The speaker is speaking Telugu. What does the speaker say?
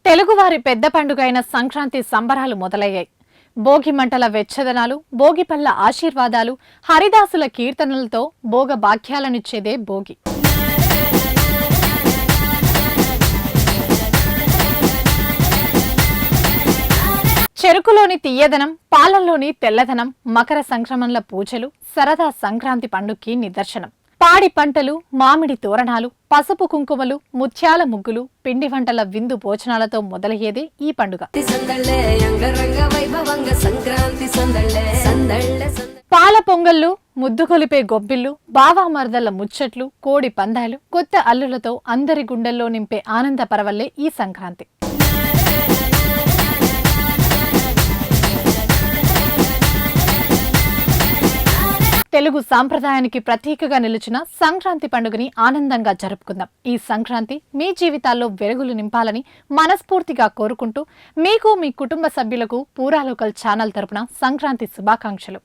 తెలుగువారి పెద్ద పండుగైన సంక్రాంతి సంబరాలు మొదలయ్యాయి. భోగి మంటల వెచ్చదనాలు, భోగిపల్ల ఆశీర్వాదాలు, హరిదాసుల కీర్తనలతో భోగ భాగ్యాలనిచ్చేదే భోగి. చెరుకులోని తీయదనం, పాలల్లోని తెల్లదనం, మకర సంక్రమణల పూజలు సరదా సంక్రాంతి పండుగకి నిదర్శనం. పాడి పంటలు, మామిడి తోరణాలు, పసుపు కుంకుమలు, ముత్యాల ముగ్గులు, పిండి వంటల విందు భోజనాలతో మొదలయ్యేదే ఈ పండుగ. పాల పొంగళ్ళు, ముద్దు కొలిపే గొబ్బిళ్లు, బావామరదళ్ల ముచ్చట్లు, కోడి పందాలు, కొత్త అల్లులతో అందరి గుండెల్లో నింపే ఆనంద పరవల్లే ఈ సంక్రాంతి. తెలుగు సాంప్రదాయానికి ప్రతీకగా నిలిచిన సంక్రాంతి పండుగని ఆనందంగా జరుపుకుందాం. ఈ సంక్రాంతి మీ జీవితాల్లో వెలుగులు నింపాలని మనస్ఫూర్తిగా కోరుకుంటూ మీకు, మీ కుటుంబ సభ్యులకు పూరా లోకల్ ఛానల్ తరపున సంక్రాంతి శుభాకాంక్షలు.